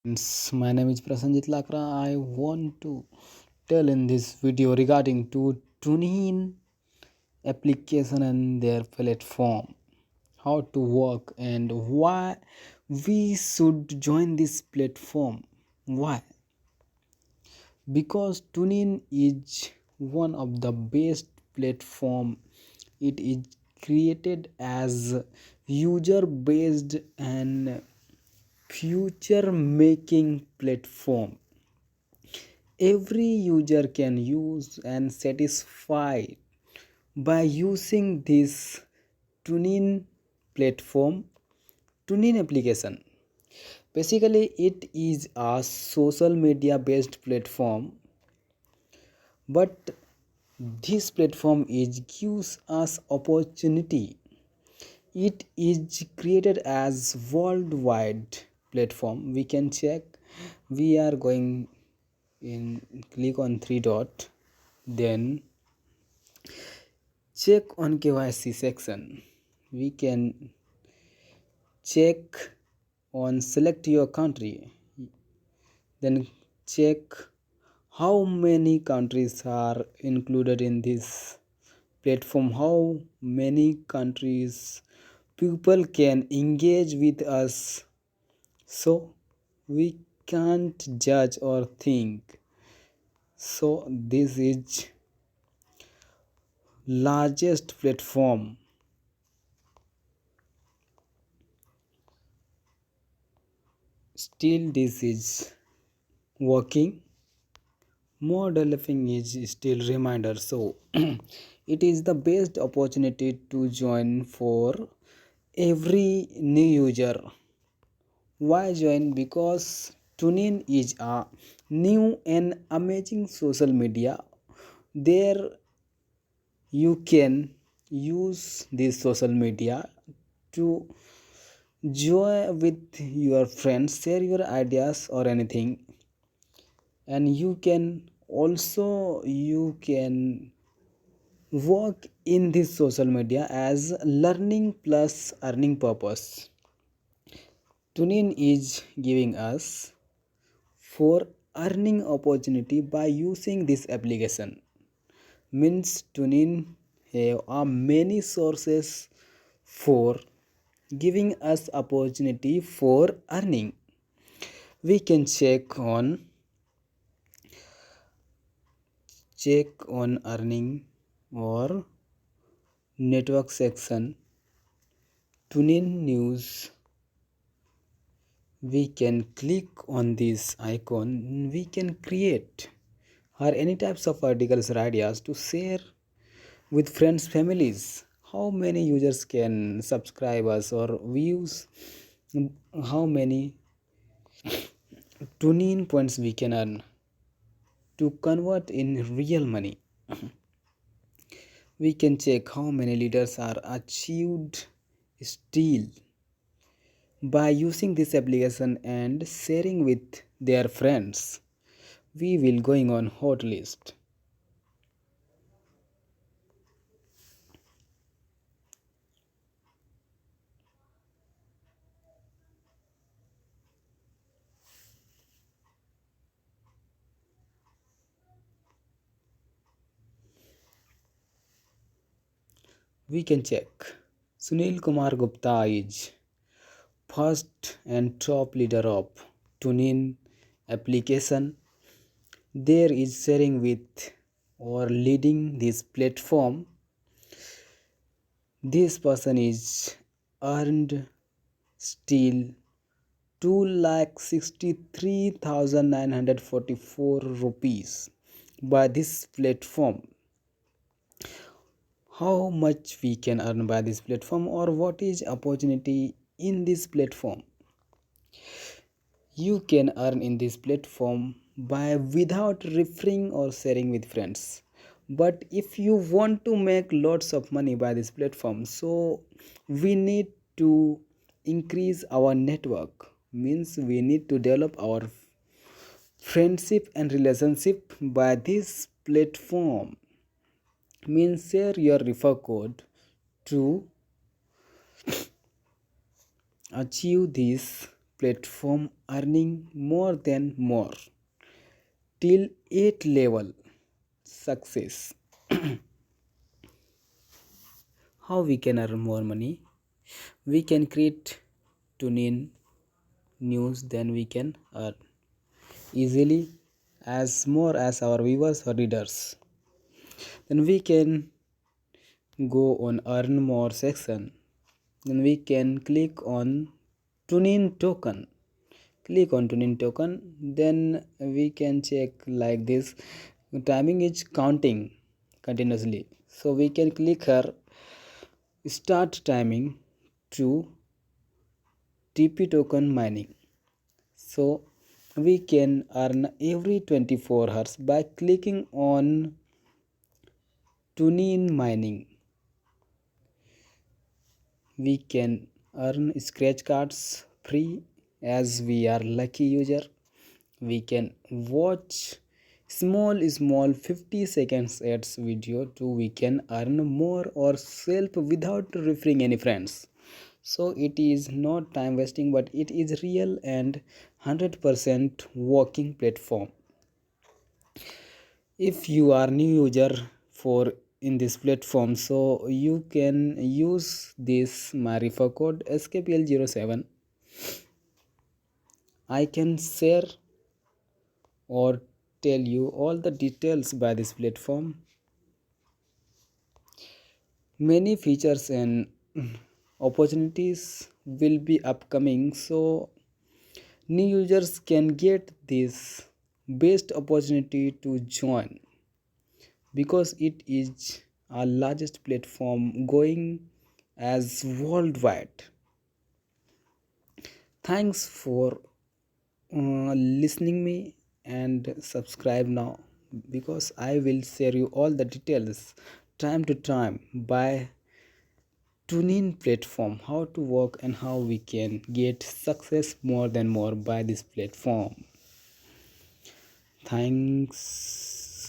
My name is Prasanjeet LakrA. I want to tell in this video regarding to Tunin application and their platform, how to work and why we should join this platform. Why? Because Tunin is one of the best platform. It is created as user based and future making platform. Every user can use and satisfy by using this Tunin platform, Tunin application. Basically, it is a social media based platform, but this platform is gives us opportunity. It is created as worldwide platform. We can check. We are going in, click on three dot, then check on KYC section. We can check on select your country, then check how many countries are included in this platform, how many countries people can engage with us, so we can't judge or think. So this is largest platform. Still this is working, more developing is still reminder. So it is the best opportunity to join for every new user. Why join? Because Tunin is a new and amazing social media. There you can use this social media to join with your friends, share your ideas or anything, and you can work in this social media as learning plus earning purpose. Tunin is giving us for earning opportunity by using this application. Means Tunin have many sources for giving us opportunity for earning. We can check on earning or network section. Tunin news, we can click on this icon. We can create or any types of articles or ideas to share with friends, families. How many users can subscribe us or views? How many Tunin points we can earn to convert in real money? We can check how many leaders are achieved still by using this application and sharing with their friends. We will going on hot list. We can check. Sunil Kumar Gupta is first and top leader of Tunin application. There is sharing with or leading this platform. This person is earned still 2,63,944 rupees by this platform. How much we can earn by this platform or what is opportunity in this platform? You can earn in this platform by without referring or sharing with friends. But if you want to make lots of money by this platform, so we need to increase our network. Means we need to develop our friendship and relationship by this platform. Means share your refer code to achieve this platform earning more than more till 8 level success. How we can earn more money? We can create Tunin news, then we can earn easily as more as our viewers or readers. Then we can go on earn more section. Then we can click on Tunin token. Click on Tunin token, then we can check like this. Timing is counting continuously, so we can click here start timing to TP token mining. So we can earn every 24 hours by clicking on Tunin mining. We can earn scratch cards free as we are lucky user. We can watch small 50 seconds ads video too. We can earn more or self without referring any friends. So it is not time wasting, but it is real and 100% working platform. If you are new user for in this platform, so you can use this my refer code skpl07. I can share or tell you all the details by this platform. Many features and opportunities will be upcoming, so new users can get this best opportunity to join because it is our largest platform going as worldwide. Thanks for listening me and subscribe now, because I will share you all the details time to time by tuning platform, how to work and how we can get success more than more by this platform. Thanks.